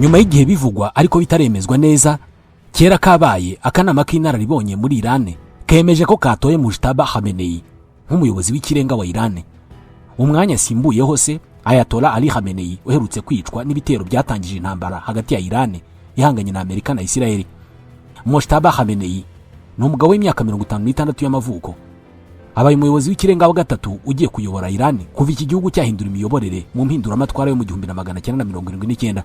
nyuma y'igihe bivugwa ariko bitaremezwa neza, kera kabaye akanama k'inararibonye muri Iran kemeje ko katoye Mujtaba Khamenei nk'umuyobozi w'ikirenga wa Iran. Umwanya asimbuyeho se Ayatollah Ali Khamenei uherutse kwicwa n'ibitero byatangije intambara hagati ya Iran ihanganye na Amerika na Israel. Mujtaba Khamenei ni umugabo w'imyaka 56 y'amavuko. Abaye umuyobozi w'ikirenga wa gatatu ugiye kuyobora Iran kuva iki gihugu cyahindura imiyoborere mu mpinduramatwara yo mu 1979.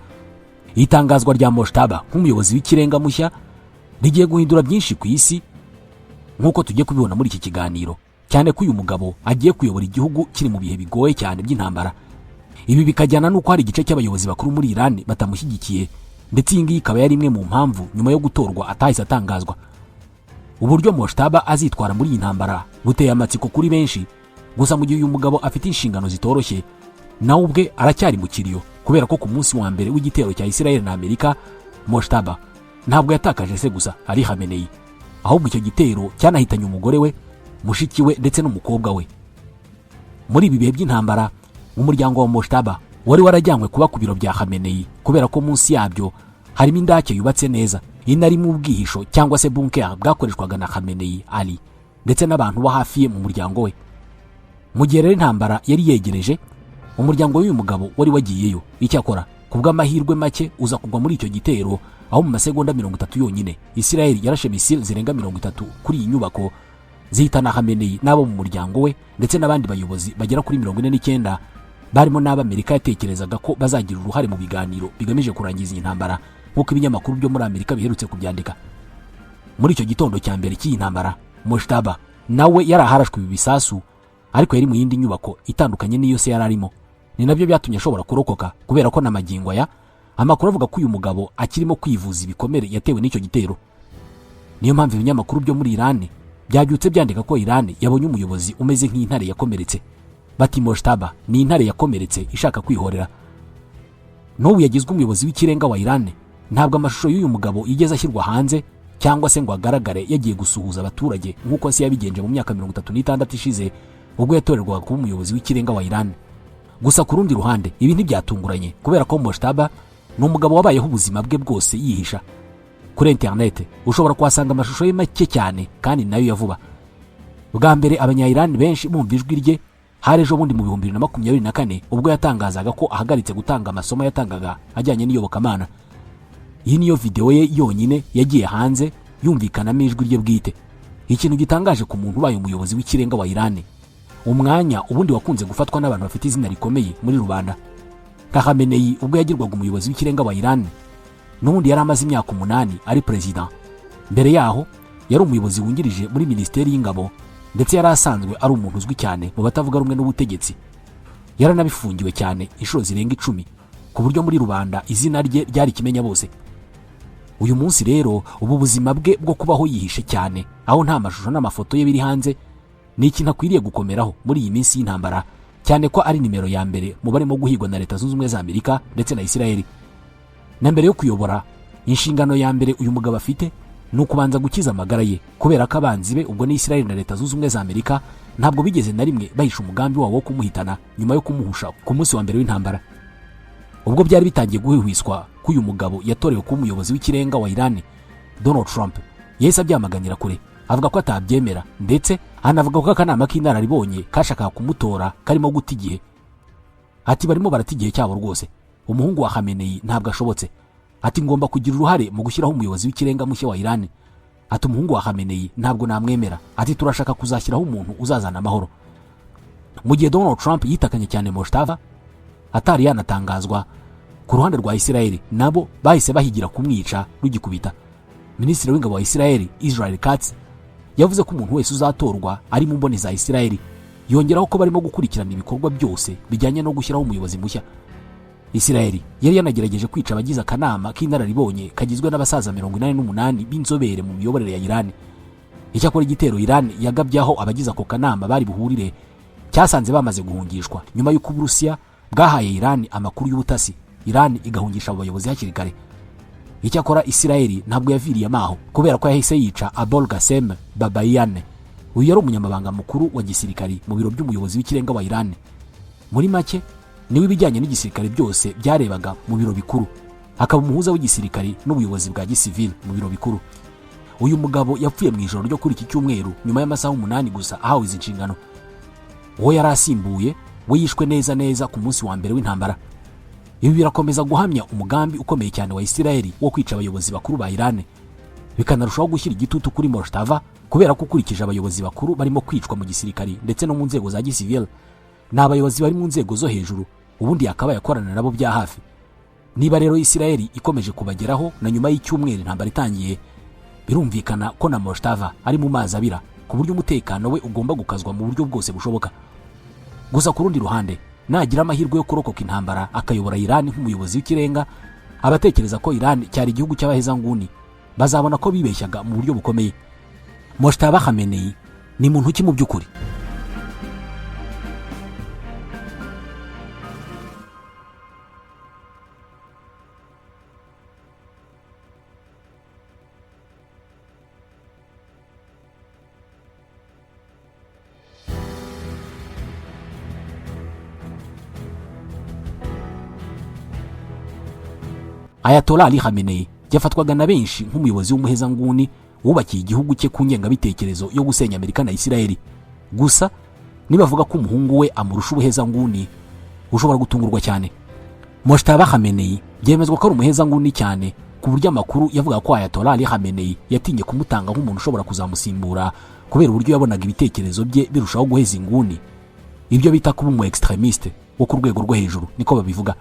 Itangazwa rya Mujtaba nk'umuyobozi w'ikirenga mushya rigiye guhindura byinshi ku isi nk'uko tugiye kubibona muri iki kiganiro, cyane ko uyu mugabo agiye kuyobora igihugu kiri mu bihe bigoye cyane by'intambara. Ibi bikajyana n'uko hari igice cy'abayobozi bakuru muri Iran batamushyigikiye, ndetse iyi ngiyi ikaba yari imwe mu mpamvu nyuma yo gutorwa atahise atangazwa. Uburyo Mujtaba azitwara muri iyi ntambara buteye amatsiko kuri benshi, gusa mu gihe uyu mugabo afite inshingano zitoroshye, nawe ubwe aracyari mu kiriyo kubera ko ku munsi wa mbere w'igitero cya Israel na Amerika, Mujtaba ntabwo yatakaje se gusa Ali Khamenei, ahubwo icyo gitero cyanahitanye umugore we, mushiki we ndetse n'umukobwa we. Muri ibi bihe by'intambara, umuryango wa Mujtaba wari warajyanywe kuba ku biro bya Khamenei kubera ko munsi yabyo harimo indake yubatse neza, inari mu bwihisho cyangwa se bunker bwakoreshwaga na Khamenei Ali ndetse n'abantu bo hafi ye mu muryango we. Mu gihe rero intambara yari yegereje, umuryango w'uyu mugabo wari wagiyeyo. Icyakora kubw'amahirwe make uza kugwa muri icyo gitero, aho mu masegonda 30 yonyine Israel yarashe misile zirenga 30 kuri iyi nyubako, zihitana Khamenei n'abo mu muryango we ndetse n'abandi bayobozi bagera kuri 49 barimo n'Amerika yatekerezaga ko bazagira uruhare mu biganiro bigamije kurangiza iyi ntambara, nk'uko ibinyamakuru byo muri Amerika biherutse kubyandika. Muri icyo gitondo cya mbere cy'iyi ntambara, Mujtaba nawe yaraharashwe ibisasu, ariko yari mu yindi nyubako itandukanye n'iyo se yararimo. Ni nabyo byatumye ashobora kurokoka, kubera ko na magingo aya amakuru avuga ko uyu mugabo akirimo kwivuza ibikomere yatewe n'icyo gitero. Niyo mpamvu ibinyamakuru byo muri Iran byabyutse byandika ko Iran yabonye umuyobozi umeze nk'intare yakomeretse. Bati Mujtaba ni intare yakomeretse ishaka kwihorera. N'ubu yagizwe umuyobozi w'ikirenga wa Iran, ntabwo amashusho y'uyu mugabo yigeze ashyirwa hanze cyangwa se ngo agaragare yagiye gusuhuza abaturage nk'uko se yabigenje mu myaka 36 ishize ubwo yatorerwaga kuba umuyobozi w'ikirenga wa Iran. Gusa ku rundi ruhande ibi ntibyatunguranye, kubera ko Mujtaba ni umugabo wabayeho ubuzima bwe bwose yihisha. Kuri internet ushobora kuhasanga amashusho ye make cyane kandi nayo ya vuba. Bwa mbere abanya-Iran benshi bumva ijwi rye hari ejo bundi mu 2024 ubwo yatangazaga ko ahagaritse gutanga amasomo yatangaga ajyanye n'iyobokamana. Iyi niyo video ye yonyine yagiye hanze yumvikanamo ijwi rye bwite. Ikintu gitangaje ku muntu ubaye umuyobozi w'ikirenga wa Iran, umwanya ubundi wakunze gufatwa n'abantu bafite izina rikomeye muri rubanda. Khamenei ubwo yagirwaga umuyobozi w'ikirenga wa Iran, n'ubundi yari amaze imyaka 8 ari president. Mbere yaho yari umuyobozi wungirije muri Minisiteri y'Ingabo, ndetse yari asanzwe ari umuntu uzwi cyane mu batavuga rumwe n'ubutegetsi. Yaranabifungiwe cyane inshuro zirenga 10, ku buryo muri rubanda izina rye ryari kimenya bose. Uyu munsi rero ubu buzima bwe bwo kubaho yihishe cyane, aho nta mashusho n'amafoto ye biri hanze, ni ikintu akwiriye gukomeraho muri iyi minsi y'intambara, cyane ko ari nimero ya mbere mu barimo guhigwa na Leta Zunze Ubumwe za Amerika ndetse na Israel. Na mbere yo kuyobora, inshingano ya mbere uyu mugabo afite ni ukubanza gukiza amagara ye, kubera ko abanzi be ubwo ni Israel na Leta Zunze Ubumwe za Amerika ntabwo bigeze na rimwe bahisha umugambi wabo wo kumuhitana nyuma yo kumuhusha ku munsi wa mbere w'intambara. Ubwo byari bitangiye guhwihwiswa ko uyu mugabo yatorewe kuba umuyobozi w'ikirenga wa Iran, Donald Trump yahise abyamaganira kure, avuga ko atabyemera, ndetse anavuga ko akanama k'inararibonye kashakaga kumutora karimo guta igihe. Ati barimo barata igihe cyabo rwose, umuhungu wa Khamenei ntabwo ashobotse. Ati ngomba kugira uruhare mu gushyiraho umuyobozi w'ikirenga mushya wa Iran. Ati umuhungu wa Khamenei ntabwo namwemera. Ati turashaka kuzashyiraho umuntu uzazana amahoro. Mu gihe Donald Trump yitakanye cyane Mujtaba, atari yanatangazwa, ku ruhande rwa Israel nabo bahise bahigira kumwica rugikubita. Minisitiri w'Ingabo wa Israel Israel Katz yavuze ko umuntu wese uzatorwa ari mu mboni za Israel, yongeraho ko barimo gukurikirana ibikorwa byose bijyanye no gushyiraho umuyobozi mushya. Israel yari yanagerageje kwica abagize akanama k'inararibonye kagizwe n'abasaza 88 b'inzobere mu miyoborere ya Iran. Icyakora igitero Iran yagabyaho abagize ako kanama bari buhurire cyasanze bamaze guhungishwa nyuma y'uko Uburusiya bwahaye Iran amakuru y'ubutasi, Iran igahungisha abayobozi hakiri kare. Icyakora Israel ntabwo yaviriye amaho, kubera ko yahise yica Abol Qasem Babayan. Uyu yari umunyamabanga mukuru wa gisirikari mu biro by'umuyobozi w'ikirenga wa Iran. Muri make niwe ibijyanye n'igisirikare byose byarebaga mu biro bikuru. akaba umuhuza w'igisirikari n'ubuyobozi bwa gisivili mu biro bikuru. Uyu mugabo yapfuye mu ijoro ryo kuri iki cyumweru nyuma y'amasaha 8 gusa ahawe izi nshingano. uwo yari asimbuye we yishwe neza ku munsi wa mbere w'intambara. Ibi birakomeza guhamya umugambi ukomeye cyane wa Isiraheli wo kwica abayobozi bakuru ba Iran, bikanarushaho gushyira igitutu kuri Mojtaba kubera ko ukurikije abayobozi bakuru barimo kwicwa mu gisirikari ndetse no mu nzego za gisivili n'abayobozi bari mu nzego zo hejuru, ubundi yakaba yakorana nabo bya hafi. Niba rero Isiraheli ikomeje kubageraho na nyuma y'icyumweru intambara itangiye, birumvikana ko na Mojtaba ari mu mazi abira, ku buryo umutekano we ugomba gukazwa mu buryo bwose bushoboka. Gusa ku rundi ruhande, nagira amahirwe yo kurokoka intambara akayobora Iran nk'umuyobozi w'ikirenga, abatekereza ko Iran cyari igihugu cy'abahezanguni bazabona ko bibeshyaga mu buryo bukomeye. Mojtaba Khamenei ni muntu ki mu by'ukuri? Ayatollah Ali Khamenei yafatwaga na benshi nk'umuyobozi w'umuhezanguni wubakiye igihugu cye ku ngengabitekerezo yo gusenya Amerika na Isiraheli. Gusa nibavuga ko umuhungu we amurusha ubuhezanguni, ushobora gutungurwa cyane. Mojtaba Khamenei byemezwa ko ari umuhezanguni cyane ku buryo amakuru yavuga ko Ayatollah Ali Khamenei yatinye kumutanga nk'umuntu ushobora kuzamusimbura kubera uburyo yabonaga ibitekerezo bye birushaho guheza inguni. Ibyo bita kuba umu extremiste wo ku rwego rwo hejuru, niko babivuga.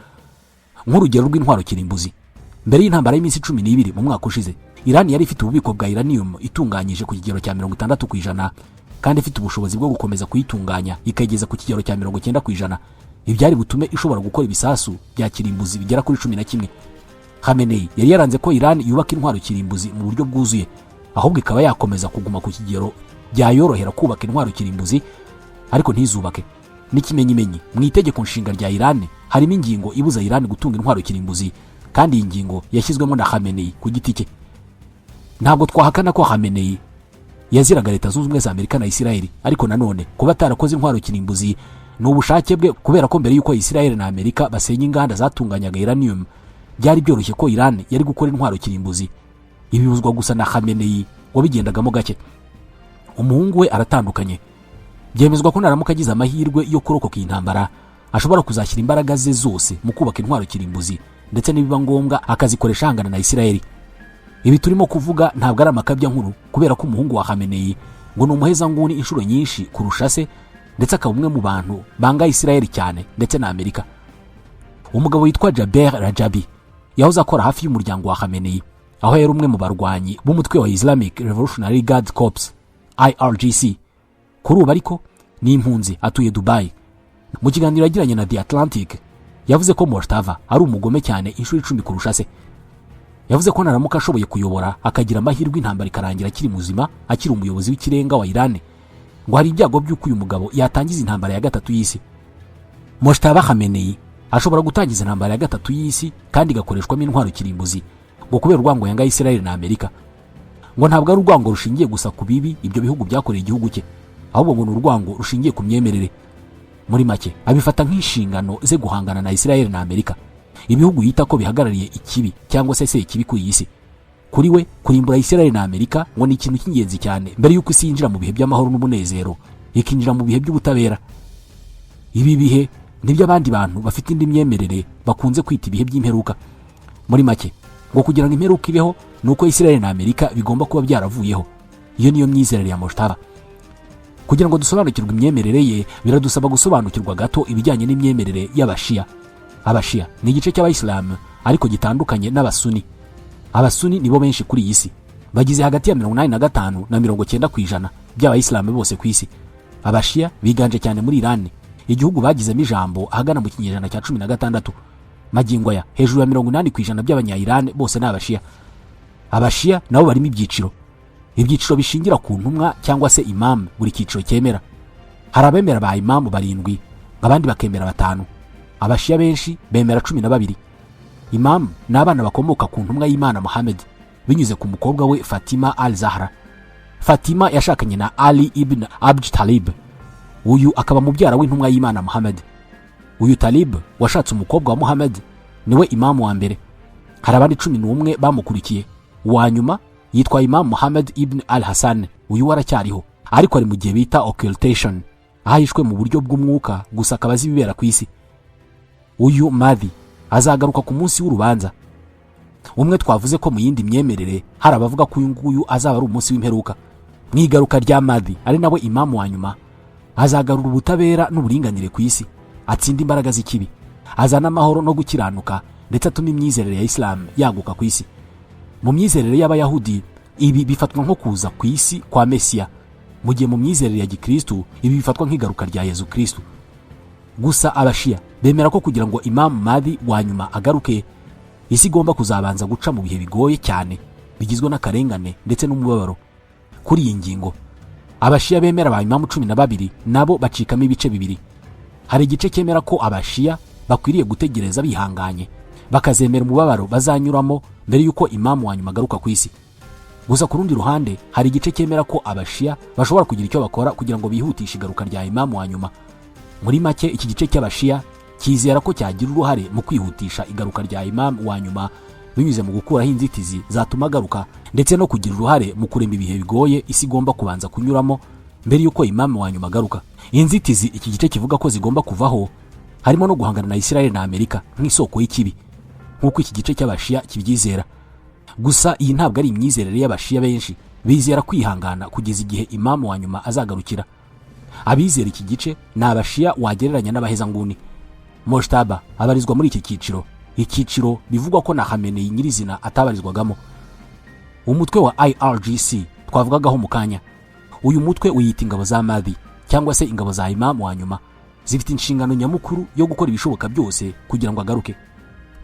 Nk'urugero rw'intwaro kirimbuzi, mbere y'intambara y'iminsi 12 mu mwaka ushize, Iran yari ifite ububiko bwa uranium itunganyije ku kigero cya 60% kandi ifite ubushobozi bwo gukomeza kuyitunganya ikageza ku kigero cya 90%. Ibyari butume ishobora gukora ibisasu bya kirimbuzi bigera kuri 11. Khamenei yari yaranze ko Iran yubaka intwaro kirimbuzi mu buryo bwuzuye, ahubwo ikaba yakomeza kuguma ku kigero byayorohera kubaka intwaro kirimbuzi ariko ntizubake. N'ikimenyimenyi mu itegeko nshinga rya Iran harimo ingingo ibuza Iran gutunga intwaro kirimbuzi, kandi iyi ngingo yashyizwemo na Khamenei ku giti cye. Ntabwo twahakana ko Khamenei yaziraga Leta Zunze Ubumwe za Amerika na Isiraheli, ariko nanone kuba atarakoze intwaro kirimbuzi ni ubushake bwe, kubera ko mbere y'uko Isiraheli na Amerika basenya inganda zatunganyaga uranium byari byoroshye ko Iran yari gukora intwaro kirimbuzi. Ibibuzwa gusa na Khamenei wabigendagamo gake. Umuhungu we aratandukanye. Byemezwa ko naramuka agize amahirwe yo kurokoka intambara ashobora kuzashyira imbaraga ze zose mu kubaka intwaro kirimbuzi, ndetse nibiba ngombwa akazikoresha hangana na Isiraheli. Ibi turimo kuvuga ntabwo ari amakabya nkuru, kubera ko umuhungu wa Khamenei ngo ni umuhezanguni inshuro nyinshi kurusha se, ndetse akaba umwe mu bantu banga Isiraheli cyane ndetse na Amerika. Umugabo witwa Jaber Rajabi yahoze akora hafi y'umuryango wa Khamenei, aho yari umwe mu barwanyi b'umutwe wa Islamic Revolutionary Guard Corps IRGC. Kuri ubu ariko ni impunzi atuye Dubai. Mu kiganiro yagiranye na The Atlantic yavuze ko Mojtaba ari umugome cyane inshuro 10 kurusha se. Yavuze ko naramuka ashoboye kuyobora akagira amahirwe intambara ikarangira akiri muzima, akiri umuyobozi w'ikirenga wa Iran, ngo hari ibyago by'uko uyu mugabo yatangiza intambara ya gatatu y'isi. Mojtaba Khamenei ashobora gutangiza intambara ya gatatu y'isi kandi igakoreshwamo intwaro kirimbuzi, ngo kubera urwango yanga Isiraheli na Amerika. Ngo ntabwo ari urwango rushingiye gusa ku bibi ibyo bihugu byakoreye igihugu cye, ahubwo ngo ni urwango rushingiye ku myemerere. Muri make abifata nk'inshingano ze guhangana na Isiraheli na Amerika, ibihugu yita ko bihagarariye ikibi cyangwa se ikibi kuri iyi si. Kuri we kurimbura Isiraheli na Amerika ngo ni ikintu cy'ingenzi cyane mbere y'uko isi yinjira mu bihe by'amahoro n'umunezero, ikinjira mu bihe by'ubutabera. Ibi bihe nibyo abandi bantu bafite indi myemerere bakunze kwita ibihe by'imperuka. Muri make ngo kugira ngo imperuka ibeho nuko Isiraheli na Amerika bigomba kuba byaravuyeho. Iyo niyo myizerere ya Mojtaba. Kugira ngo dusobanukirwe imyemerere ye, biradusaba gusobanukirwa gato ibijyanye n'imyemerere y'Abashia. Abashia ni igice cy'Abayisilamu ariko gitandukanye n'Abasuni. Abasuni nibo benshi kuri iyi si, bagize hagati ya 85 na 90% by'Abayisilamu bose ku isi. Abashia biganje cyane muri Iran, igihugu bagizemo ijambo ahagana mu kinyejana cya 16. Magingo ya hejuru ya 80% by'Abanya-Iran bose ni Abashia. Abashia nabo barimo ibyiciro bishingira ku ntumwa cyangwa se imam buri cyiciro cyemera. Hari abemera ba imam 7, abandi bakemera 5. Abashia benshi bemera 12. Imam ni abana bakomoka ku ntumwa y'Imana Muhammad binyuze ku mukobwa we Fatima al-Zahra. Fatima yashakanye na Ali ibn Abd Talib, uyu akaba mubyara w'intumwa y'Imana Muhammad. Uyu Talib washatse umukobwa wa Muhammad niwe imamu wa mbere. hari abandi 11 bamukurikiye. Uwa nyuma yitwa Imam Muhammad ibn al-Hassan. Uyu waracyariho ariko ari mu gihe bita occultation, ahishwe mu buryo bw'umwuka gusa akaba azi ibibera ku isi. Uyu Mahdi azagaruka ku munsi w'urubanza. Umwe twavuze ko mu yindi myemerere hari abavuga ko uyu nguyu azaba ari umunsi w'imperuka. Mu igaruka rya Mahdi ari nawe imamu wa nyuma, azagarura ubutabera n'uburinganire ku isi, atsinda imbaraga z'ikibi, azana amahoro no gukiranuka, ndetse atuma imyizerere ya Islam yaguka ku isi. Mu myizerere y'Abayahudi ibi bifatwa nko kuza ku isi kwa Mesiya, mu gihe mu myizerere ya Gikristo ibi bifatwa nk'igaruka rya Yezu Kristo. Gusa Abashia bemera ko kugira ngo Imam Mahdi wa nyuma agaruke, isi igomba kuzabanza guca mu bihe bigoye cyane bigizwe n'akarengane ndetse n'umubabaro. Kuri iyi ngingo Abashia bemera ba Imamu 12 nabo bacikamo ibice bibiri. Hari igice cyemera ko Abashia bakwiriye gutegereza bihanganye bakazemera umubabaro bazanyuramo mbere yuko Imamu wa nyuma agaruka ku isi. Gusa ku rundi ruhande hari igice cyemera ko Abashia bashobora kugira icyo bakora kugira ngo bihutishe igaruka rya Imamu wa nyuma. Muri make iki gice cy'Abashia kizera ko cyagira uruhare mu kwihutisha igaruka rya Imamu wa nyuma binyuze mu gukuraho inzitizi zatuma agaruka, ndetse no kugira uruhare mu kurema ibihe bigoye isi igomba kubanza kunyuramo mbere yuko Imamu wa nyuma agaruka. Inzitizi iki gice kivuga ko zigomba kuvaho harimo no guhangana na Israel na Amerika nk'isoko y'ikibi, nk'uko iki gice cy'Abashia kibyizera. Gusa iyi ntabwo ari imyizerere y'Abashia benshi. Bizera kwihangana kugeza igihe Imamu wa nyuma azagarukira. Abizera iki gice ni Abashia wagereranya n'abahezanguni. Mojtaba abarizwa muri iki cyiciro, icyiciro bivugwa ko na Khamenei nyirizina atabarizwagamo. Umutwe wa IRGC twavugagaho mu kanya, uyu mutwe uyita ingabo za Mahdi cyangwa se ingabo za Imamu wa nyuma, zifite inshingano nyamukuru yo gukora ibishoboka byose kugira ngo agaruke.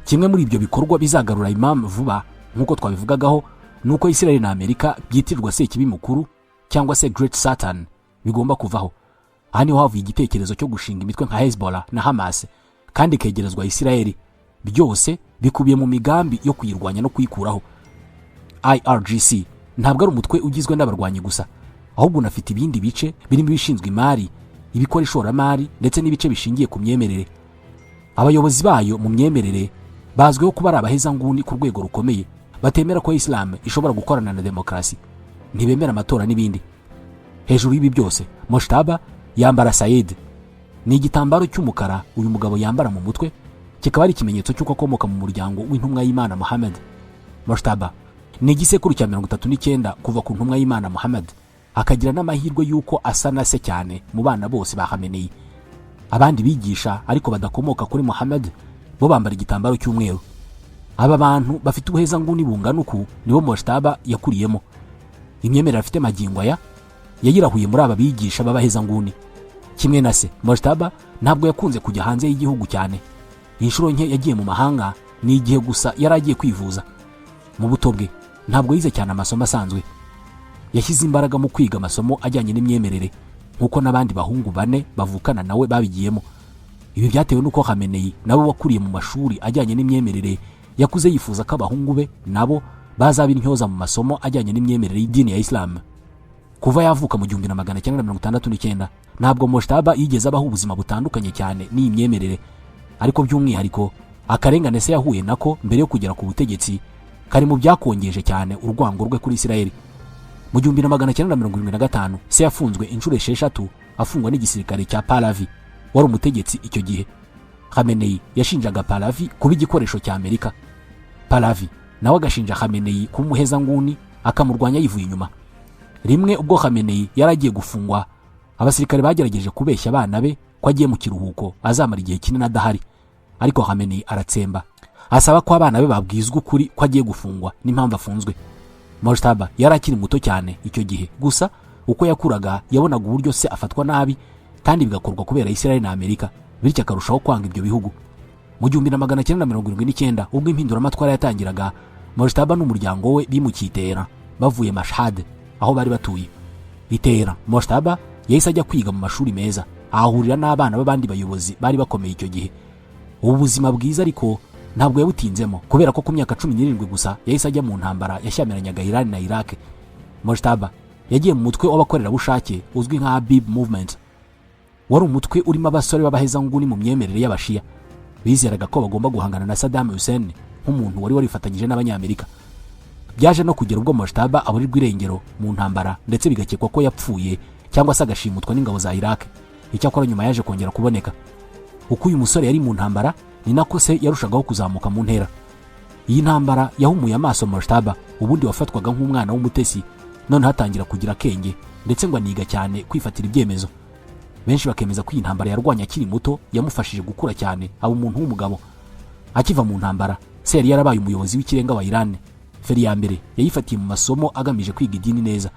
Kimwe muri ibyo bikorwa bizagarura Imamu vuba nk'uko twabivugagaho nuko Israel na Amerika byitirwa Sekibi mukuru cyangwa se Great Satan bigomba kuvaho. Aha niho havuye igitekerezo cyo gushinga imitwe nka Hezbollah na Hamas kandi kegerezwa Israel. Byose bikubiye mu migambi yo kuyirwanya no kuyikuraho. IRGC ntabwo ari umutwe ugizwe n'abarwanyi gusa, ahubwo unafite ibindi bice birimo ibishinzwe imari, ibikora ishoramari ndetse n'ibice bishingiye ku myemerere. Abayobozi bayo mu myemerere bazwiho kuba ari abahezanguni ku rwego rukomeye, batemera ko Islam ishobora gukorana na demokarasi, ntibemera amatora n'ibindi. Hejuru y'ibi byose Mojtaba yambara Said, ni igitambaro cy'umukara uyu mugabo yambara mu mutwe, kikaba ari ikimenyetso cy'uko akomoka mu muryango w'intumwa y'Imana Muhammad. Mojtaba ni igisekuru cya 39 kuva ku ntumwa y'Imana Muhammad, akagira n'amahirwe y'uko asa na se cyane mu bana bose ba Khamenei. Abandi bigisha ariko badakomoka kuri Muhammad bo bambara igitambaro cy'umweru. Aba bantu bafite ubuhezanguni bungana uku nibo Mojtaba yakuriyemo. Imyemerere afite magingo aya yayirahuye muri aba bigisha b'abahezanguni. Kimwe na se, Mojtaba ntabwo yakunze kujya hanze y'igihugu cyane. Inshuro nke yagiye mu mahanga ni igihe gusa yaragiye kwivuza. Mu buto bwe ntabwo yize cyane amasomo asanzwe. Yashyize imbaraga mu kwiga amasomo ajyanye n'imyemerere nk'uko n'abandi bahungu 4 bavukana nawe babigiyemo. Ibi byatewe nuko Khamenei nabo wakuriye mu mashuri ajyanye n'imyemerere yakuze yifuza ko abahungu be nabo bazaba intyoza mu masomo ajyanye n'imyemerere y'idini ya Islam. Kuva yavuka mu 1969 ntabwo Mojtaba yigeze abaho ubuzima butandukanye cyane n'iyi myemerere, ariko by'umwihariko akarengane se yahuye nako mbere yo kugera ku butegetsi kari mu byakongeje cyane urwango rwe kuri Israel. Mu 1975 se yafunzwe inshuro 6 afungwa n'igisirikare cya Pahlavi wari umutegetsi icyo gihe. Khamenei yashinjaga Pahlavi kuba igikoresho cya Amerika. Pahlavi nawe agashinja Khamenei kuba umuhezanguni akamurwanya yivuye inyuma. Rimwe ubwo Khamenei yaragiye gufungwa, abasirikare bagerageje kubeshya abana be ko agiye mu kiruhuko azamara igihe kinini adahari, ariko Khamenei aratsemba asaba ko abana be babwizwa ukuri ko agiye gufungwa n'impamvu afunzwe. Mojtaba yarakiri muto cyane icyo gihe, gusa uko yakuraga yabonaga uburyo se afatwa nabi kandi bigakorwa kubera Israel na Amerika, bityo akarushaho kwanga ibyo bihugu. Mu 1979 ubwo impinduramatwara yatangiraga, Mojtaba n'umuryango we bimukiye i Tehran bavuye Mashhad aho bari batuye. I Tehran Mojtaba yahise ajya kwiga mu mashuri meza, ahahurira n'abana b'abandi bayobozi bari bakomeye icyo gihe. Ubu buzima bwiza ariko ntabwo yabutinzemo kubera ko ku myaka 17 gusa yahise ajya mu ntambara yashyameranyaga Iran na Iraq. Mojtaba yagiye mu mutwe w'abakorerabushake uzwi nka Habib Movement, wari umutwe urimo abasore b'abahezanguni mu myemerere y'Abashia. Bizeraga ko bagomba guhangana na Saddam Hussein nk'umuntu wari warifatanyije n'abanyamerika. Byaje no kugera ubwo Mojtaba aburirwa irengero mu ntambara ndetse bigakekwa ko yapfuye cyangwa se agashimutwa n'ingabo za Iraq. Icyakora nyuma yaje kongera kuboneka. Uko uyu musore yari mu ntambara ni nako se yarushagaho kuzamuka mu ntera. Iyi ntambara yahumuye amaso Mojtaba, ubundi wafatwaga nk'umwana w'umutesi, none hatangira kugira akenge ndetse ngo aniga cyane kwifatira ibyemezo. Benshi bakemeza ko iyi ntambara yarwanya akiri muto yamufashije gukura cyane aba umuntu w'umugabo. Akiva mu ntambara se yari yarabaye umuyobozi w'ikirenga wa Iran. Feri ya mbere yayifatiye mu masomo agamije kwiga idini neza.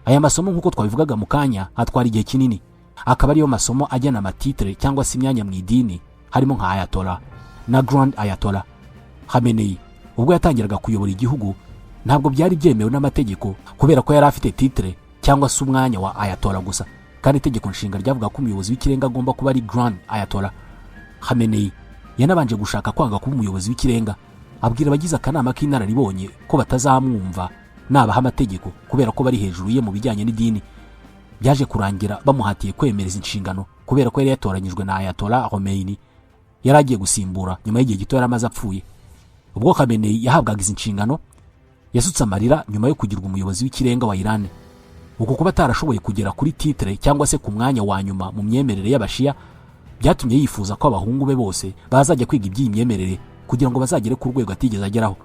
Aya masomo nk'uko twabivugaga mu kanya atwara igihe kinini, akaba ariyo masomo ajyana amatitre cyangwa se imyanya mu idini, harimo nka Ayatollah na Grand Ayatollah. Khamenei ubwo yatangiraga kuyobora igihugu ntabwo byari byemewe n'amategeko kubera ko yari afite titre cyangwa se umwanya wa Ayatollah gusa, kandi itegeko nshinga ryavuga ko umuyobozi w'ikirenga agomba kuba ari Grand Ayatollah. Khamenei yanabanje gushaka kwanga kuba umuyobozi w'ikirenga, abwira abagize akanama k'inararibonye ko batazamwumva nabaha amategeko kubera ko bari hejuru ye mu bijyanye n'idini. Byaje kurangira bamuhatiye kwemereza inshingano kubera ko yari yatoranyijwe na Ayatollah Khomeini yari agiye gusimbura nyuma y'igihe gito yari amaze apfuye. Ubwo Khamenei yahabwaga izi nshingano yasutse amarira nyuma yo kugirwa umuyobozi w'ikirenga wa Iran. Uko kuba atarashoboye kugera kuri titre cyangwa se ku mwanya wa nyuma mu myemerere y'abashia byatumye yifuza ko abahungu be bose bazajya kwiga iby'iyi myemerere kugira ngo bazagere ku rwego atigeze ageraho.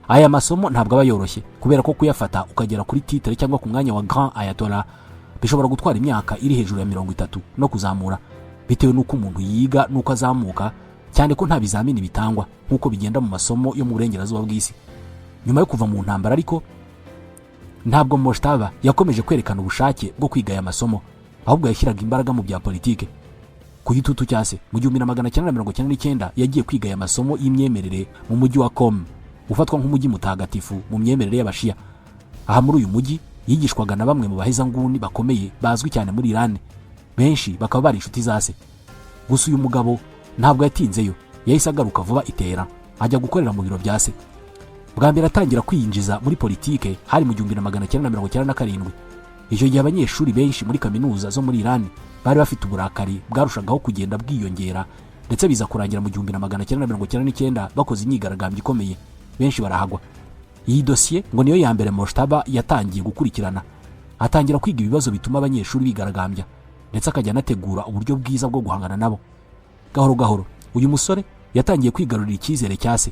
Aya masomo ntabwo aba yoroshye kubera ko kuyafata ukagera kuri titre cyangwa ku mwanya wa Grand Ayatollah bishobora gutwara imyaka iri hejuru ya 30 no kuzamura, bitewe n'uko umuntu yiga n'uko azamuka, cyane ko nta bizamini bitangwa nk'uko bigenda mu masomo yo mu burengerazuba bw'isi. Nyuma yo kuva mu ntambara ariko ntabwo Mojtaba yakomeje kwerekana ubushake bwo kwiga aya masomo, ahubwo yashyiraga imbaraga mu bya politike. Ku gitutu cyase mu 1999 yagiye kwiga aya masomo y'imyemerere mu mujyi wa Qom, ufatwa nk'umujyi mutagatifu mu myemerere y'abashia. Aha muri uyu mujyi yigishwaga na bamwe mu bahezanguni bakomeye bazwi cyane muri Iran, benshi bakaba bari inshuti za se. Gusa uyu mugabo ntabwo yatinzeyo, yahise agaruka vuba itera ajya gukorera mu biro bya se. Bwa mbere atangira kwiyinjiza muri politike hari mu 1997. Icyo gihe abanyeshuri benshi muri kaminuza zo muri Iran bari bafite uburakari bwarushagaho kugenda bwiyongera, ndetse biza kurangira mu 1999 bakoze imyigaragambyo ikomeye, benshi barahagwa. Iyi dosiye ngo niyo ya mbere Mojtaba yatangiye gukurikirana, atangira kwiga ibibazo bituma abanyeshuri bigaragambya, ndetse akajya anategura uburyo bwiza bwo guhangana nabo. Gahoro gahoro uyu musore yatangiye kwigarurira icyizere cya se,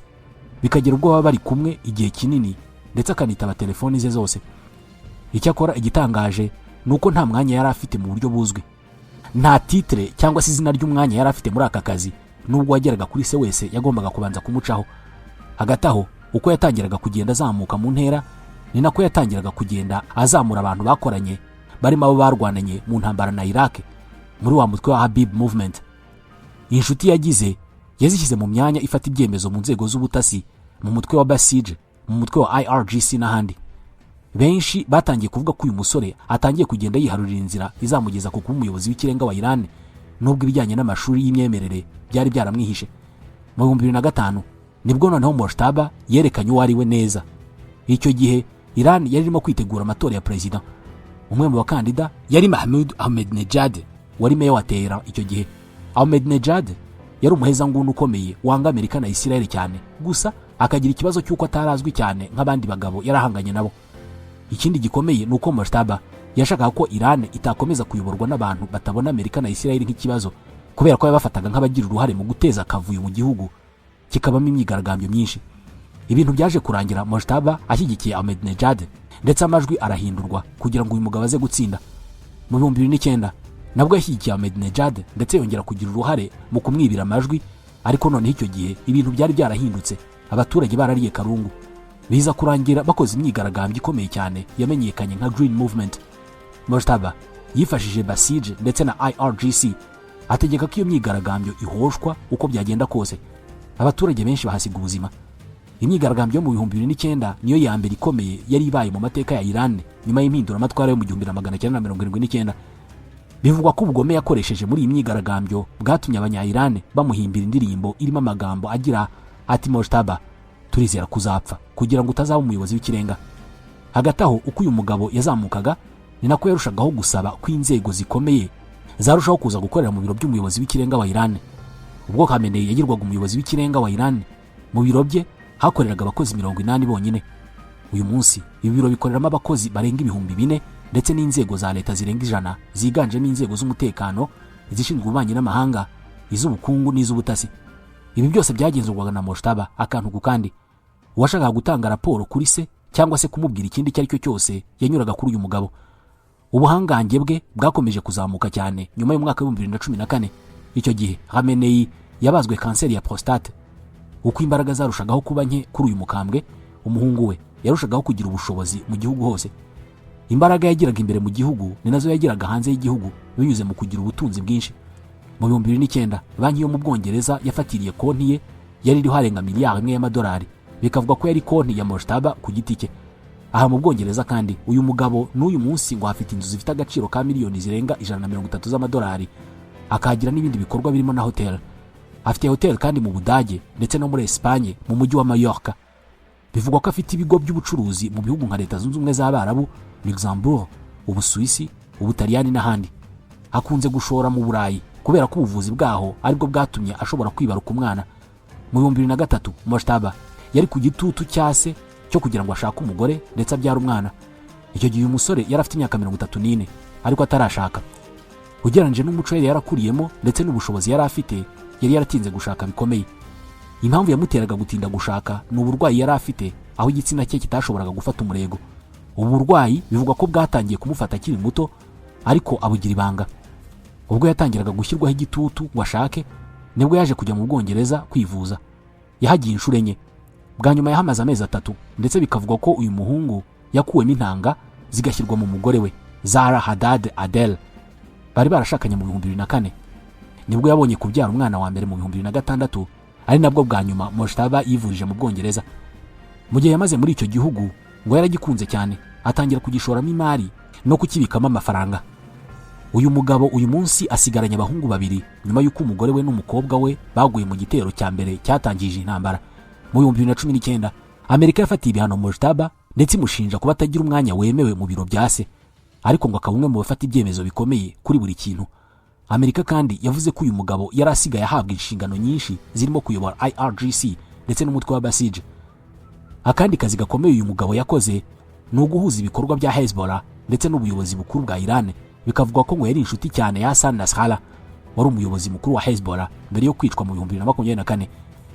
bikagera ubwo baba bari kumwe igihe kinini, ndetse akanitaba telefoni ze zose. Icyakora igitangaje nuko nta mwanya yari afite mu buryo buzwi, nta titre cyangwa se izina ry'umwanya yari afite muri aka kazi, nubwo wageraga kuri se wese yagombaga kubanza kumucaho. Hagati aho uko yatangiraga kugenda azamuka mu ntera ni nako yatangiraga kugenda azamura abantu bakoranye, barimo abo barwananye mu ntambara na Iraq muri wa mutwe wa Habib Movement. Inshuti yagize yazishyize mu myanya ifata ibyemezo mu nzego z'ubutasi, mu mutwe wa Basij, mu mutwe wa IRGC n'ahandi. Benshi batangiye kuvuga ko uyu musore atangiye kugenda yiharurira inzira izamugeza ku kuba umuyobozi w'ikirenga wa Iran, nubwo ibijyanye n'amashuri y'imyemerere byari byaramwihishe. Mu 2005 nibwo noneho Mojtaba yerekanye uwo ari we neza. Icyo gihe Iran yari irimo kwitegura amatora ya president. Umwe mu bakandida yari Mahmoud Ahmadinejad, wari meya wa Tehran icyo gihe. Ahmadinejad yari umuhezanguni ukomeye wanga Amerika na Israel cyane, gusa akagira ikibazo cy'uko atarazwi cyane nk'abandi bagabo yarahanganye nabo. Ikindi gikomeye nuko Mojtaba yashakaga ko Iran itakomeza kuyoborwa n'abantu batabona Amerika na Israel nk'ikibazo, kubera ko yabafataga nk'abagira uruhare mu guteza akavuyo mu gihugu kikabamo imyigaragambyo myinshi. Ibintu byaje kurangira Mojtaba ashyigikiye Ahmadinejad, ndetse amajwi arahindurwa kugira ngo uyu mugabo aze gutsinda. Mu 2009 nabwo yashyigikiye Ahmadinejad, ndetse yongera kugira uruhare mu kumwibira amajwi, ariko none icyo gihe ibintu byari byarahindutse, abaturage barariye karungu. Biza kurangira bakoze imyigaragambyo ikomeye cyane yamenyekanye nka Green Movement. Mojtaba yifashije Basij ndetse na IRGC, ategeka ko iyo myigaragambyo ihoshwa uko byagenda kose. Abaturage benshi bahasiga ubuzima. Imyigaragambyo mu 2009 niyo ya mbere ikomeye yari ibaye mu mateka ya Iran nyuma y'impindura amatwara yo mu 1979. Bivugwa ko ubugome yakoresheje muri iyi myigaragambyo bwatumye abanya-Iran bamuhimbira indirimbo irimo amagambo agira ati Mojtaba, turizera kuzapfa kugira ngo utazaba umuyobozi w'ikirenga. Hagati aho uko uyu mugabo yazamukaga ni nako yarushagaho gusaba ko inzego zikomeye zarushaho kuza gukorera mu biro by'umuyobozi w'ikirenga wa Iran. Ubwo Khamenei yagirwaga umuyobozi w'ikirenga wa Iran, mu biro bye hakoreraga abakozi 80 bonyine. Uyu munsi ibi biro bikoreramo abakozi barenga 4,000 ndetse n'inzego za leta zirenga 100 ziganjemo inzego z'umutekano, izishinzwe ububanyi n'amahanga, iz'ubukungu n'iz'ubutasi. Ibi byose byagenzurwaga na Mojtaba akantu ku kandi. Uwashakaga gutanga raporo kuri se cyangwa se kumubwira ikindi cyari cyo cyose yanyuraga kuri uyu mugabo. Ubuhangange bwe bwakomeje kuzamuka cyane nyuma y'umwaka wa 2014. Icyo gihe Khamenei yabazwe kanseri ya prostate. Uko imbaraga zarushagaho kuba nke kuri uyu mukambwe, umuhungu we yarushagaho kugira ubushobozi mu gihugu hose. Imbaraga yagiraga imbere mu gihugu ni nazo yagiraga hanze y'igihugu binyuze mu kugira ubutunzi bwinshi. Mu 2009 banki yo mu Bwongereza yafatiriye konti ye yari iriho harenga miliyari imwe y'amadolari. Bikavuga ko yari konti ya Mojtaba ku giti cye. Aha mu Bwongereza kandi uyu mugabo n'uyu munsi ngo afite inzu zifite agaciro ka miliyoni zirenga 130 z'amadolari, akagira n'ibindi bikorwa birimo na hotel. Afite hotel kandi mu Budage ndetse no muri Espagne mu mujyi wa Mallorca. Bivugwa ko afite ibigo by'ubucuruzi mu bihugu nka Leta Zunze Ubumwe z'Abarabu, Luxembourg, Ubusuwisi, Ubutaliyani n'ahandi. Akunze gushora mu Burayi kubera ko ubuvuzi bwaho aribwo bwatumye ashobora kwibaruka umwana. Mu 2003 Mojtaba yari ku gitutu cyase cyo kugira ngo ashake umugore ndetse abyara umwana. Icyo gihe uyu musore yari afite imyaka 34 ariko atarashaka. Ugereranyije n'umuco yari yarakuriyemo ndetse n'ubushobozi yari afite, yari yaratinze gushaka bikomeye. Impamvu yamuteraga gutinda gushaka ni uburwayi yari afite aho igitsina cye kitashoboraga gufata umurego. Ubu burwayi bivugwa ko bwatangiye kumufata akiri muto ariko abugira ibanga. Ubwo yatangiraga gushyirwaho igitutu ngo ashake, nibwo yaje kujya mu Bwongereza kwivuza. Yahagiye inshuro enye. Bwa nyuma yahamaze amezi 3 ndetse bikavugwa ko uyu muhungu yakuwemo intanga zigashyirwa mu mugore we Zara Haddad Adel. Bari barashakanye mu 2004. Nibwo yabonye kubyara umwana wa mbere mu 2006, ari nabwo bwa nyuma Mojtaba yivurije mu Bwongereza. Mu gihe yamaze muri icyo gihugu ngo yaragikunze cyane, atangira kugishoramo imari no kukibikamo amafaranga. Uyu mugabo uyu munsi asigaranye abahungu 2 nyuma y'uko umugore we n'umukobwa we baguye mu gitero cya mbere cyatangije intambara. Mu 2019 Amerika yafatiye ibihano Mojtaba ndetse imushinja kuba atagira umwanya wemewe mu biro bya se, ariko ngo akaba umwe mu bafata ibyemezo bikomeye kuri buri kintu. Amerika kandi yavuze ko uyu mugabo yari asigaye ahabwa inshingano nyinshi zirimo kuyobora IRGC ndetse n'umutwe wa Basij. Akandi kazi gakomeye uyu mugabo yakoze ni uguhuza ibikorwa bya Hezbollah ndetse n'ubuyobozi bukuru bwa Iran. Bikavugwa ko ngo yari inshuti cyane ya Hassan Nasrallah, wari umuyobozi mukuru wa Hezbollah mbere yo kwicwa mu 2024.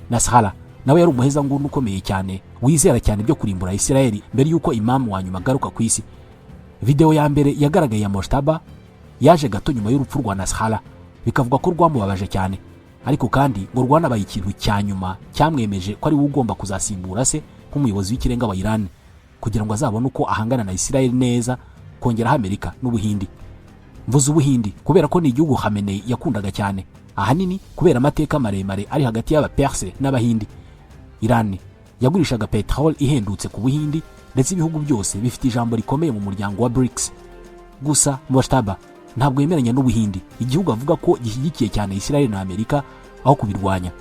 Nasrallah nawe yari umuhezanguni ukomeye cyane wizera cyane byo kurimbura Isiraheli mbere yuko imamu wa nyuma agaruka ku isi. Video ya mbere yagaragaye ya Mojtaba yaje gato nyuma y'urupfu rwa Nasrallah. Bikavuga ko rwamubabaje cyane, ariko kandi ngo rwanabaye ikintu cya nyuma cyamwemeje ko ari we ugomba kuzasimbura se nk'umuyobozi w'ikirenga wa Iran kugira ngo azabone uko ahangana na Isiraheli neza, kongeraho Amerika n'Ubuhindi. Mvuze Ubuhindi kubera ko ni igihugu Khamenei yakundaga cyane, ahanini kubera amateka maremare ari hagati y'Abaperse n'Abahindi. Iran yagurishaga petrol ihendutse ku Buhindi ndetse ibihugu byose bifite ijambo rikomeye mu muryango wa BRICS. Gusa Mojtaba ntabwo yemeranya n'Ubuhindi, igihugu avuga ko gishyigikiye cyane Isiraheli na Amerika aho kubirwanya.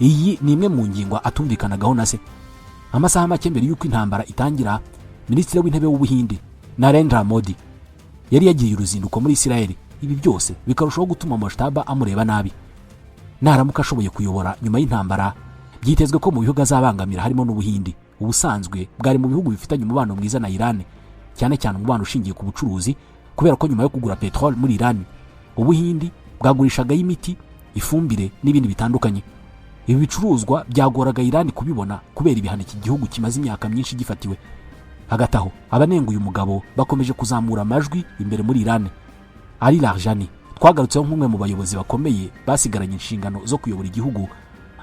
Iyi ni imwe mu ngingo atumvikanagaho na se. Amasaha make mbere y'uko intambara itangira, Minisitiri w'Intebe w'Ubuhindi Narendra Modi yari yagiye uruzinduko muri Isiraheli. Ibi byose bikarushaho gutuma Mojtaba amureba nabi. Naramuka ashoboye kuyobora nyuma y'intambara, byitezwe ko mu bihugu azabangamira harimo n'Ubuhindi. Ubusanzwe bwari mu bihugu bifitanye umubano mwiza na Iran, cyane cyane umubano ushingiye ku bucuruzi, kubera ko nyuma yo kugura petrol muri Iran, Ubuhindi bwagurishaga imiti, ifumbire n'ibindi bitandukanye. Ibi bicuruzwa byagoraga Iran kubibona kubera ibihano iki gihugu kimaze imyaka myinshi gifatiwe. Hagati aho abanenguye umugabo bakomeje kuzamura amajwi imbere muri Iran. Ali Larijani twagarutseho nk'umwe mu bayobozi bakomeye basigaranye inshingano zo kuyobora igihugu,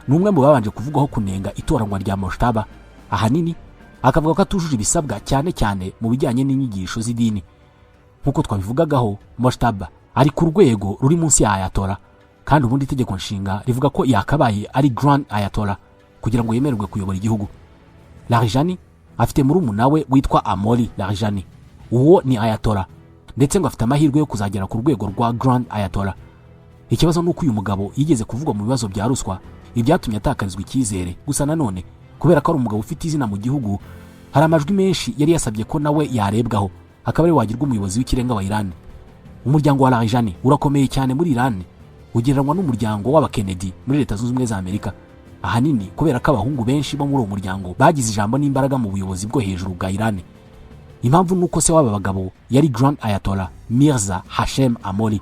n'umwe mu babanje kuvugwaho kunenga itoranywa rya Mojtaba. Ahanini akavuga ko atujuje ibisabwa cyane cyane mu bijyanye n'inyigisho z'idini. Nkuko twabivugagaho, Mojtaba ari ku rwego ruri munsi ya Ayatollah, kandi ubundi itegeko nshinga rivuga ko yakabaye ari Grand Ayatollah kugira ngo yemererwe kuyobora igihugu. Larijani afite murumuna we witwa Amoli Larijani, uwo ni Ayatollah, ndetse ngo afite amahirwe yo kuzagera ku rwego rwa Grand Ayatollah. Ikibazo nuko uyu mugabo yigeze kuvugwa mu bibazo bya ruswa, ibyatumye atakarizwa icyizere. Gusa nanone kubera ko ari umugabo ufite izina mu gihugu, hari amajwi menshi yari yasabye ko nawe yarebwaho akaba ari wagirwa umuyobozi w'ikirenga wa Iran. Umuryango wa Larijani urakomeye cyane muri Iran, ugereranywa n'umuryango w'Aba Kennedy muri Leta Zunze Ubumwe za Amerika. ahanini kubera ko abahungu benshi bo muri uwo muryango bagize ijambo n'imbaraga mu buyobozi bwo hejuru bwa Iran. Impamvu nuko se w'aba bagabo yari Grand Ayatollah Mirza Hashem Amoli,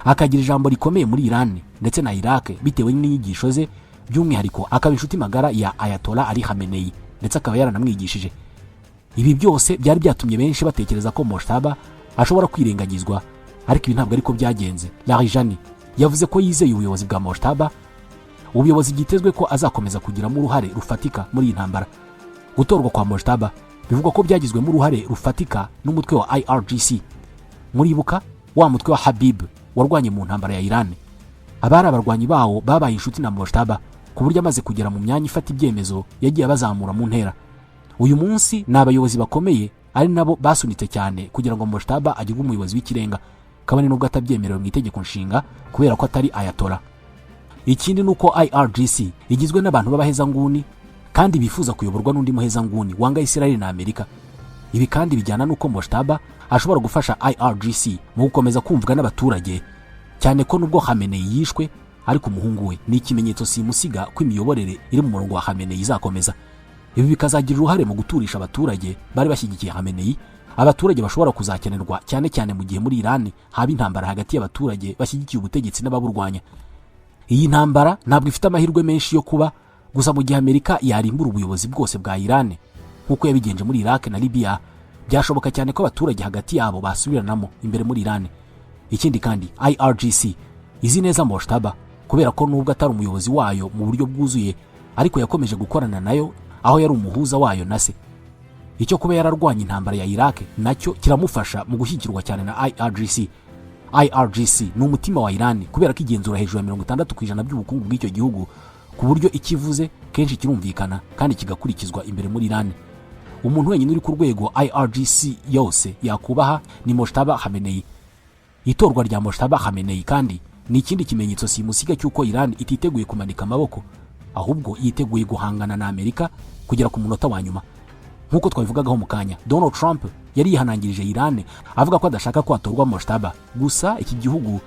akagira ijambo rikomeye muri Iran ndetse na Iraq bitewe n'inyigisho ze, by'umwihariko akaba inshuti magara ya Ayatollah Ali Khamenei ndetse akaba yaranamwigishije. Ibi byose byari byatumye benshi batekereza ko Mojtaba ashobora kwirengagizwa, ariko ibi ntabwo ariko byagenze. Larijani yavuze ko yizeye ubuyobozi bwa Mojtaba, ubuyobozi gitezwe ko azakomeza kugiramo uruhare rufatika muri iyi ntambara. Gutorwa kwa Mojtaba bivugwa ko byagizwemo uruhare rufatika n'umutwe wa IRGC. Muribuka wa mutwe wa Habib warwanye mu ntambara ya Iran. Abari abarwanyi bawo babaye inshuti na Mojtaba ku buryo amaze kugera mu myanya ifata ibyemezo yagiye bazamura mu ntera. Uyu munsi ni abayobozi bakomeye ari nabo basunitse cyane kugira ngo Mojtaba agirwe umuyobozi w'ikirenga, kabone nubwo atabyemerewe mu itegeko nshinga kubera ko atari Ayatollah. Ikindi nuko IRGC igizwe n'abantu b'abahezanguni kandi bifuza kuyoborwa n'undi muhezanguni wanga Israel na Amerika. Ibi kandi bijyana nuko Mojtaba ashobora gufasha IRGC mu gukomeza kumvwa n'abaturage, cyane ko nubwo Khamenei yishwe ariko umuhungu we ni ikimenyetso simusiga ko imiyoborere iri mu murongo wa Khamenei izakomeza. Ibi bikazagira uruhare mu guturisha abaturage bari bashyigikiye Khamenei, abaturage bashobora kuzakenerwa cyane cyane mu gihe muri Iran haba intambara hagati y'abaturage bashyigikiye ubutegetsi n'ababurwanya. Iyi ntambara ntabwo ifite amahirwe menshi yo kuba, gusa mu gihe Amerika yarimbura ubuyobozi bwose bwa Iran nk'uko yabigenje muri Iraq na Libya, byashoboka cyane ko abaturage hagati yabo basubiranamo imbere muri Iran. Ikindi kandi IRGC izi neza Mojtaba kubera ko nubwo atari umuyobozi wayo mu buryo bwuzuye, ariko yakomeje gukorana nayo aho yari umuhuza wayo na se. Icyo kuba yararwanya intambara ya Iraq nacyo kiramufasha mu gushyigikirwa cyane na IRGC. IRGC ni umutima wa Iran kubera ko igenzura hejuru ya 60% by'ubukungu bw'icyo gihugu, ku buryo ikivuze kenshi kirumvikana kandi kigakurikizwa imbere muri Iran. Umuntu wenyine uri ku rwego IRGC yose yakubaha ni Mojtaba Khamenei. Itorwa rya Mojtaba Khamenei kandi ni ikindi kimenyetso simusiga cy'uko Iran ititeguye kumanika amaboko, ahubwo yiteguye guhangana na Amerika kugera ku munota wa nyuma. Nkuko twabivugagaho mu kanya, Donald Trump yari yihanangirije Iran avuga ko adashaka ko atorwa Mojtaba, gusa iki gihugu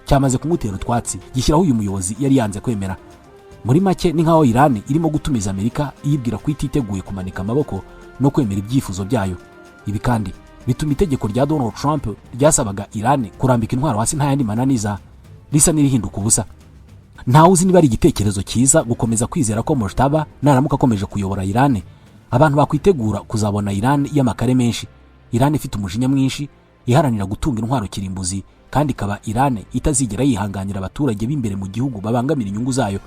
cyamaze kumutera utwatsi gishyiraho uyu muyobozi yari yanze kwemera. Muri make ni nkaho Iran irimo gutumiza Amerika iyibwira ko ititeguye kumanika amaboko no kwemera ibyifuzo byayo. Ibi kandi bituma itegeko rya Donald Trump ryasabaga Iran kurambika intwaro hasi nta yandi mananiza risa n'irihinduka ubusa. Ntawe uzi niba ari igitekerezo cyiza gukomeza kwizera ko Mojtaba naramuka akomeje kuyobora Iran, abantu bakwitegura kuzabona Iran y'amakare menshi, Iran ifite umujinya mwinshi, iharanira gutunga intwaro kirimbuzi, kandi ikaba Iran itazigera yihanganira abaturage b'imbere mu gihugu babangamira inyungu zayo.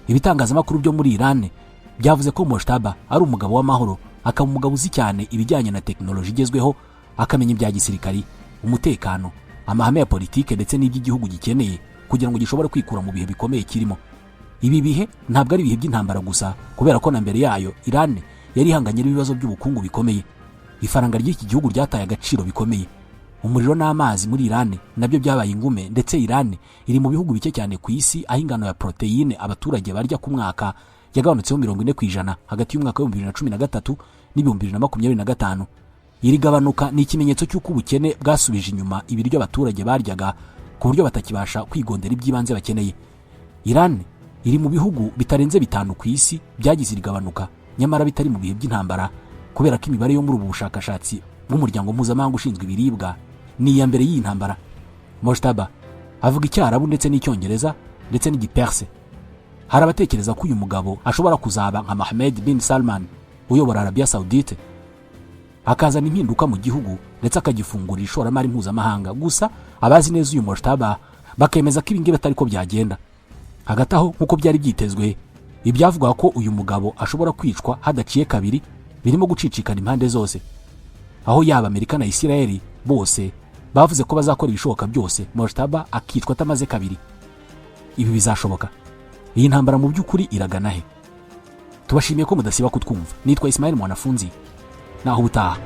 Ibitangazamakuru byo muri Iran byavuze ko Mojtaba ari umugabo w'amahoro, akaba umugabo uzi cyane ibijyanye na teknoloji igezweho, akamenya ibya gisirikari, umutekano, amahame ya politike ndetse n'iby'igihugu gikeneye kugira ngo gishobore kwikura mu bihe bikomeye kirimo. Ibi bihe ntabwo ari ibihe by'intambara gusa, kubera ko na mbere yayo Iran yari ihanganye n'ibibazo by'ubukungu bikomeye. Ifaranga ry'iki gihugu ryataye agaciro bikomeye. Umuriro n'amazi muri Iran nabyo byabaye ingume, ndetse Iran iri mu bihugu bike cyane ku isi aho ingano ya proteine abaturage barya ku mwaka yagabanutseho 40% hagati y'umwaka wa 2013 n'2025. Iri gabanuka ni ikimenyetso cy'uko ubukene bwasubije inyuma ibiryo abaturage baryaga ku buryo batakibasha kwigondera iby'ibanze bakeneye. Iran iri mu bihugu bitarenze 5 ku isi byagize irigabanuka, nyamara bitari mu bihe by'intambara, kubera ko imibare yo muri ubu bushakashatsi bw'umuryango mpuzamahanga ushinzwe ibiribwa ni iya mbere y'iyi ntambara. Mojtaba avuga Icyarabu ndetse n'Icyongereza ndetse n'Igiperse. Hari abatekereza ko uyu mugabo ashobora kuzaba nka Mohammed bin Salman uyobora Arabia Saudite, akazana impinduka mu gihugu ndetse akagifungurira ishoramari mpuzamahanga. Gusa abazi neza uyu Mojtaba bakemeza ko ibingibi atari ko byagenda. Hagati aho nk'uko byari byitezwe, ibyavuga ko uyu mugabo ashobora kwicwa hadaciye kabiri birimo gucicikana impande zose, aho yaba Amerika na Israel bose bavuze ko bazakora ibishoboka byose Mojtaba akicwa atamaze kabiri. Ibi bizashoboka? Iyi ntambara mu by'ukuri iragana he? Tubashimiye ko mudasiba kutwumva. Nitwa Ismail Mwanafunzi, naho ubutaha.